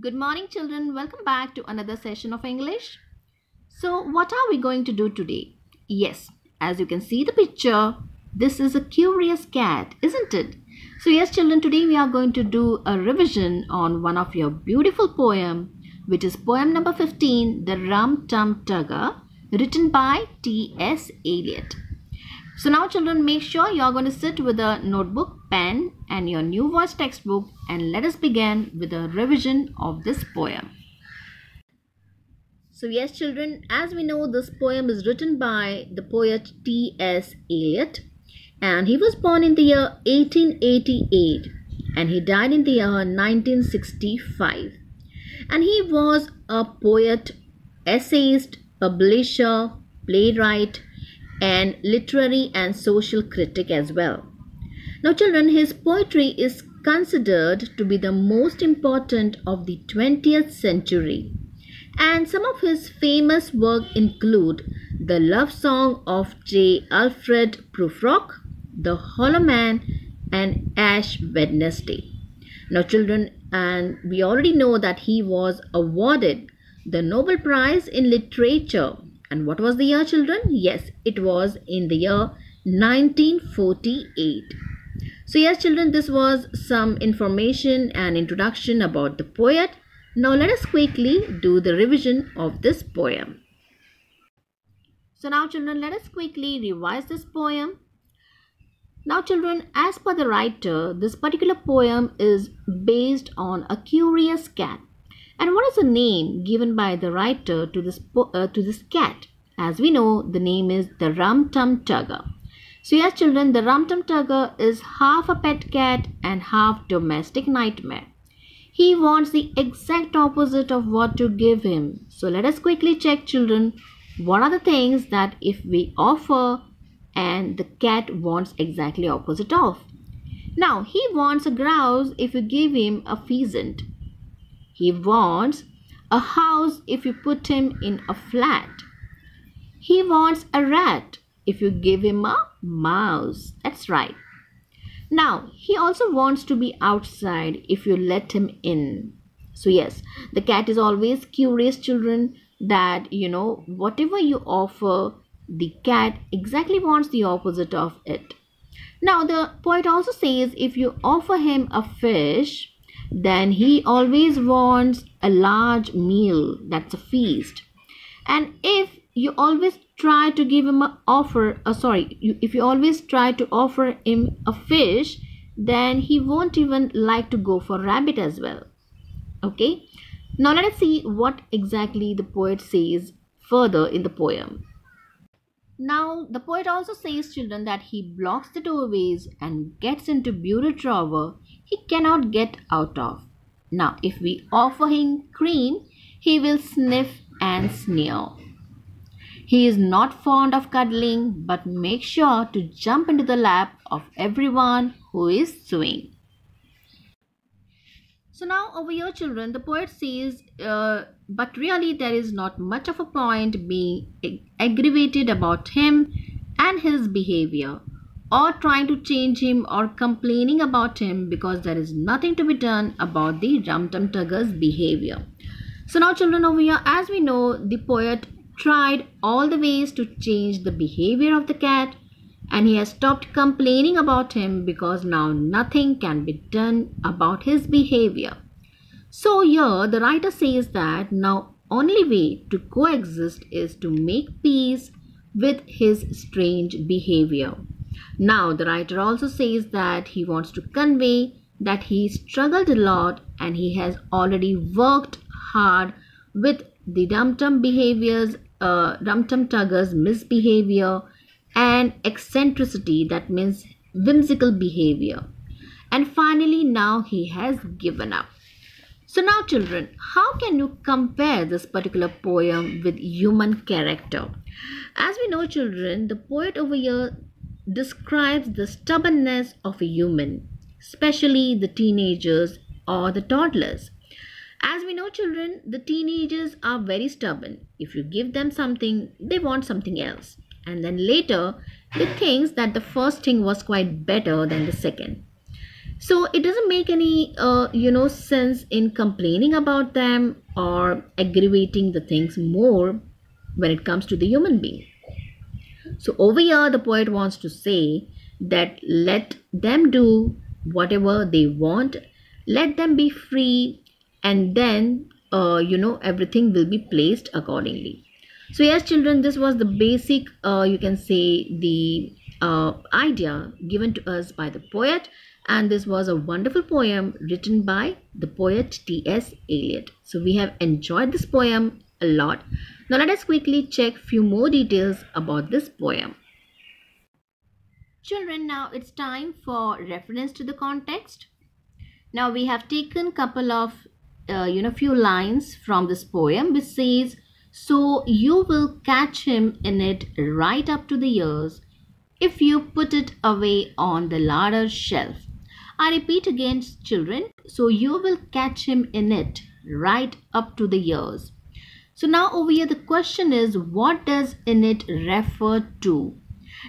Good morning, children. Welcome back to another session of English. So, what are we going to do today? Yes, as you can see the picture, this is a curious cat, isn't it? So, yes, children, today we are going to do a revision on one of your beautiful poem, which is poem number 15, The Rum Tum Tugger, written by T.S. Eliot. So now children, make sure you are going to sit with a notebook, pen and your new voice textbook, and let us begin with a revision of this poem. So yes children, as we know, this poem is written by the poet T.S. Eliot, and he was born in the year 1888 and he died in the year 1965. And he was a poet, essayist, publisher, playwright, and literary and social critic as well. Now children, his poetry is considered to be the most important of the 20th century, and some of his famous work include The Love Song of J. Alfred Prufrock, The Hollow Man, and Ash Wednesday. Now children, and we already know that he was awarded the Nobel Prize in Literature. And what was the year, children? Yes, it was in the year 1948. So yes, children, this was some information and introduction about the poet. Now let us quickly do the revision of this poem. So now children, let us quickly revise this poem. Now children, as per the writer, this particular poem is based on a curious cat. And what is the name given by the writer to this cat? As we know, the name is the Rum Tum Tugger. So yes children, the Rum Tum Tugger is half a pet cat and half domestic nightmare. He wants the exact opposite of what to give him. So let us quickly check, children, what are the things that if we offer and the cat wants exactly opposite of. Now he wants a grouse if you give him a pheasant. He wants a house if you put him in a flat. He wants a rat if you give him a mouse. That's right. Now, he also wants to be outside if you let him in. So yes, the cat is always curious, children, that whatever you offer, the cat exactly wants the opposite of it. Now, the poet also says if you offer him a fish, then he always wants a large meal, that's a feast. And if you always try to give him if you always try to offer him a fish, then he won't even like to go for rabbit as well. Okay, now let us see what exactly the poet says further in the poem. Now, the poet also says, children, that he blocks the doorways and gets into bureau drawer he cannot get out of. Now, if we offer him cream, he will sniff and sneer. He is not fond of cuddling, but makes sure to jump into the lap of everyone who is sewing. So now over here, children, the poet says, but really there is not much of a point being aggravated about him and his behavior, or trying to change him or complaining about him, because there is nothing to be done about the Rum Tum Tugger's behavior. So now children, over here, as we know, the poet tried all the ways to change the behavior of the cat, and he has stopped complaining about him because now nothing can be done about his behavior. So here the writer says that now only way to coexist is to make peace with his strange behavior. Now the writer also says that he wants to convey that he struggled a lot and he has already worked hard with the Rum Tum Tugger's misbehavior and eccentricity, that means whimsical behavior. And finally now he has given up. So now children, how can you compare this particular poem with human character? As we know, children, the poet over here describes the stubbornness of a human, especially the teenagers or the toddlers. As we know, children, the teenagers are very stubborn. If you give them something, they want something else. And then later, they think that the first thing was quite better than the second. So it doesn't make any sense in complaining about them or aggravating the things more when it comes to the human being. So over here the poet wants to say that let them do whatever they want, let them be free, and then everything will be placed accordingly. So yes children, this was the basic you can say the idea given to us by the poet, and this was a wonderful poem written by the poet T.S. Eliot. So we have enjoyed this poem a lot. Now let us quickly check few more details about this poem. Children, now it's time for reference to the context. Now we have taken couple of few lines from this poem which says, so you will catch him in it right up to the ears if you put it away on the larder shelf. I repeat again children, so you will catch him in it right up to the ears. So now over here the question is, what does in it refer to?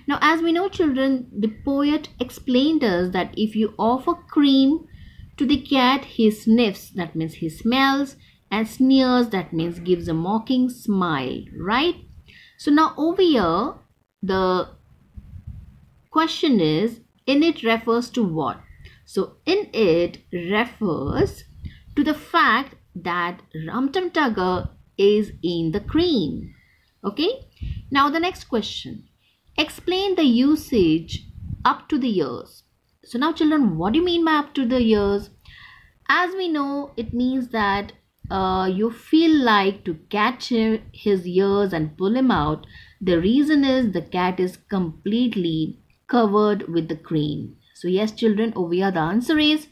Now as we know children, the poet explained us that if you offer cream to the cat, he sniffs, that means he smells, and sneers, that means gives a mocking smile, right? So now over here the question is, in it refers to what? So in it refers to the fact that Rum Tum Tugger is in the cream. Okay, now the next question, explain the usage up to the ears. So now children, what do you mean by up to the ears? As we know, it means that you feel like to catch his ears and pull him out. The reason is the cat is completely covered with the cream. So yes children, over here the answer is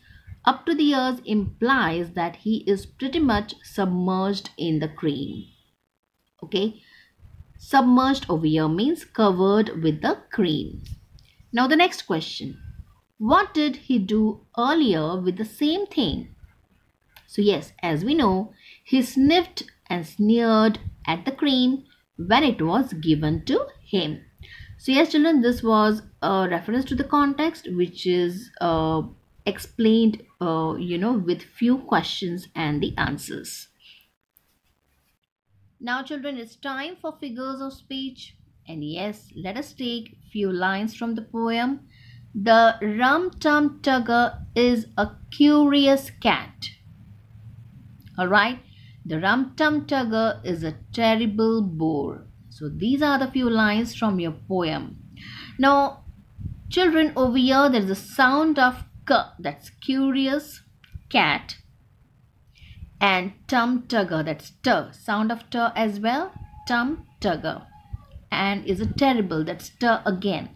up to the ears implies that he is pretty much submerged in the cream. Okay, submerged over here means covered with the cream. Now the next question, what did he do earlier with the same thing? So yes, as we know, he sniffed and sneered at the cream when it was given to him. So yes children, this was a reference to the context which is explained with few questions and the answers. Now children, it's time for figures of speech, and yes, let us take few lines from the poem. The Rum Tum Tugger is a curious cat. Alright, the Rum Tum Tugger is a terrible bore. So these are the few lines from your poem. Now children, over here there is a sound of k, that's curious, cat, and Tum Tugger, that's t, sound of t as well, Tum Tugger, and is a terrible, that's t again.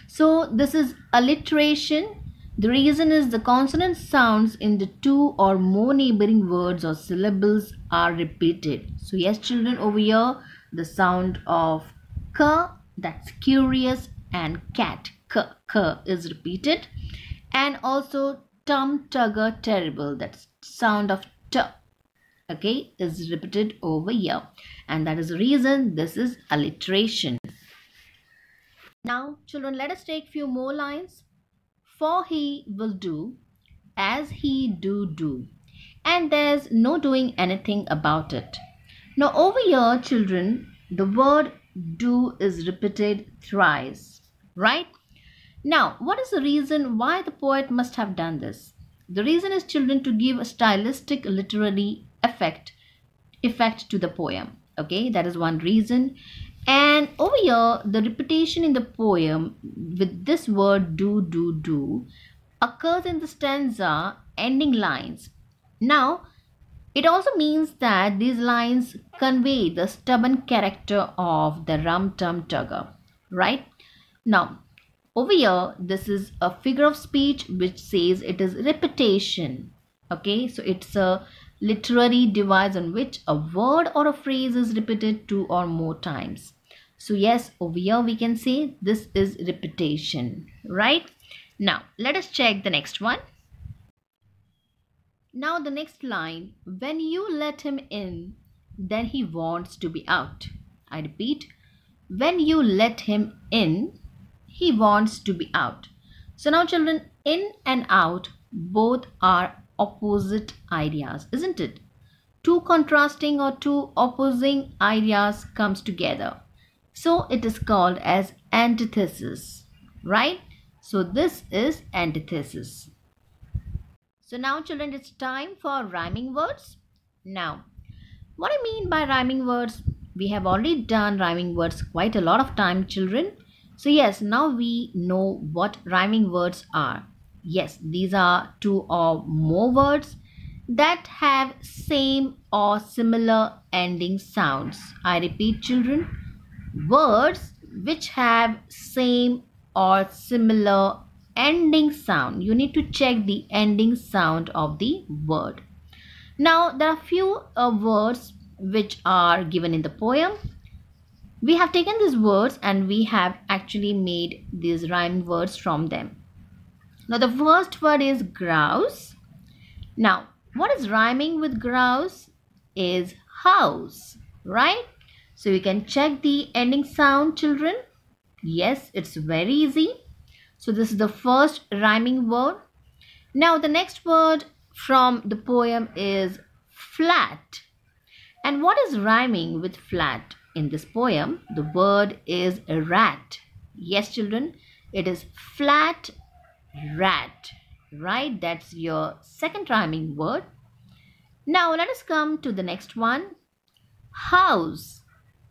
So this is alliteration. The reason is the consonant sounds in the two or more neighboring words or syllables are repeated. So yes children, over here the sound of k, that's curious, and cat, k, is repeated, and also Tum Tugger, terrible, that's sound of t, okay, is repeated over here, and that is the reason this is alliteration. Now children, let us take few more lines. For he will do as he do, and there's no doing anything about it. Now over here children, the word do is repeated thrice, right? Now what is the reason why the poet must have done this? The reason is children to give a stylistic literary effect to the poem. Okay, that is one reason. And over here the repetition in the poem with this word do occurs in the stanza ending lines. Now it also means that these lines convey the stubborn character of the Rum Tum Tugger, right? Now over here this is a figure of speech which says it is repetition. Okay, so it's a literary device in which a word or a phrase is repeated 2 or more times. So yes, over here we can say this is repetition, right? Now let us check the next one. Now the next line, when you let him in, then he wants to be out. I repeat, when you let him in, he wants to be out. So now children, in and out both are opposite ideas, isn't it? Two contrasting or two opposing ideas comes together. So it is called as antithesis, right? So this is antithesis. So now children, it's time for rhyming words. Now, what I mean by rhyming words, we have already done rhyming words quite a lot of time, children. So yes, now we know what rhyming words are. Yes, these are two or more words that have same or similar ending sounds. I repeat, children, words which have same or similar ending sound. You need to check the ending sound of the word. Now there are few words which are given in the poem. We have taken these words and we have actually made these rhyme words from them. Now the first word is grouse. Now what is rhyming with grouse is house, right? So you can check the ending sound, children. Yes, it's very easy. So this is the first rhyming word. Now the next word from the poem is flat. And what is rhyming with flat in this poem? The word is rat. Yes, children, it is flat rat, right? That's your second rhyming word. Now let us come to the next one, house.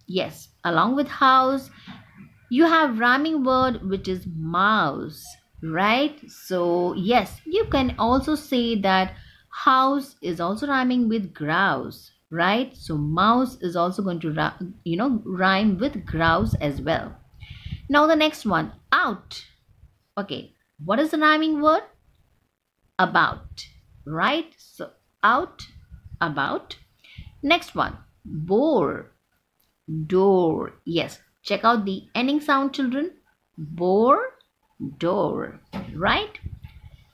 Yes, along with house, you have rhyming word which is mouse, right? So yes, you can also say that house is also rhyming with grouse, right? So mouse is also going to rhyme with grouse as well. Now the next one, out. Okay, what is the rhyming word? About, right? So out, about. Next one, bore, door. Yes, check out the ending sound, children. Bore, door, right?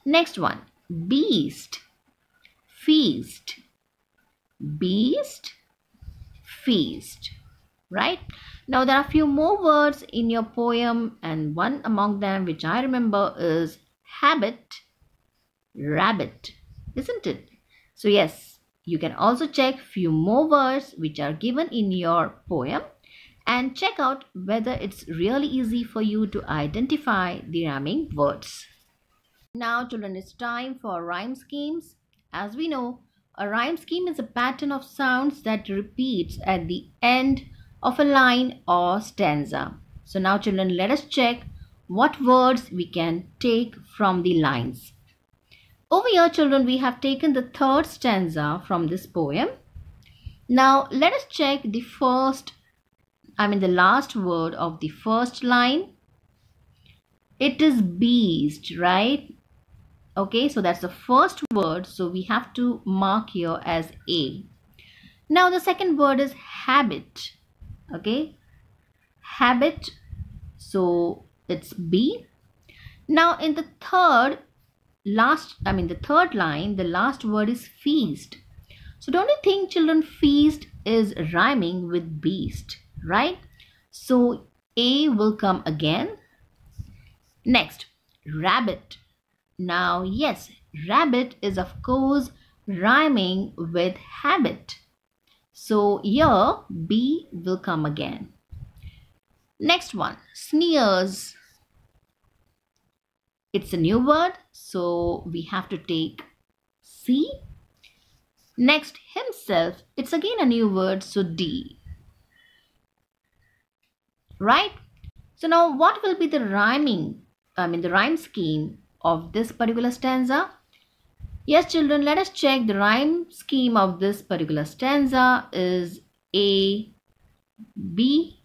Next one, beast, feast. Beast, feast, right? Now there are a few more words in your poem, and one among them which I remember is habit, rabbit, isn't it? So yes, you can also check few more words which are given in your poem and check out whether it's really easy for you to identify the rhyming words. Now children, it's time for rhyme schemes. As we know, a rhyme scheme is a pattern of sounds that repeats at the end of a line or stanza. So now children, let us check what words we can take from the lines. Over here, children, we have taken the third stanza from this poem. Now let us check the last word of the first line. It is beast, right? Okay, so that's the first word, so we have to mark here as A. Now the second word is habit. Okay, habit, so it's B. Now in the third line, the last word is feast. So don't you think, children, feast is rhyming with beast, right? So A will come again. Next, rabbit. Now yes, rabbit is of course rhyming with habit. So here B will come again. Next one, sneers. It's a new word, so we have to take C. Next, himself. It's again a new word, so D. Right? So now what will be the rhyme scheme of this particular stanza? Yes, children, let us check. The rhyme scheme of this particular stanza is A, B,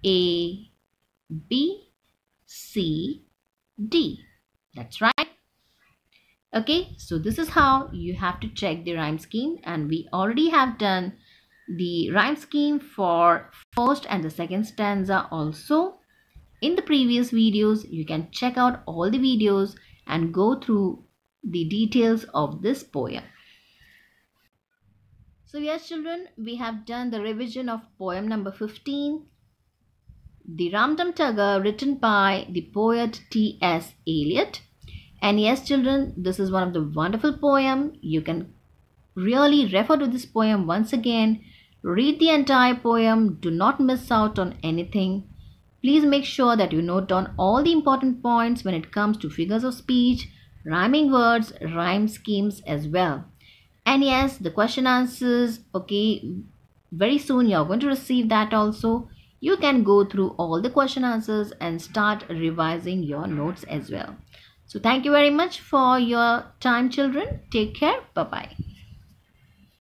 A, B, C, D. That's right. Okay, so this is how you have to check the rhyme scheme, and we already have done the rhyme scheme for first and the second stanza also. In the previous videos, you can check out all the videos and go through the details of this poem. So yes, children, we have done the revision of poem number 15, The Rum Tum Tugger, written by the poet T.S. Eliot. And yes, children, this is one of the wonderful poem. You can really refer to this poem once again. Read the entire poem. Do not miss out on anything. Please make sure that you note down all the important points when it comes to figures of speech, rhyming words, rhyme schemes as well. And yes, the question answers, okay, very soon you're going to receive that also. You can go through all the question answers and start revising your notes as well. So thank you very much for your time, children. Take care. Bye-bye.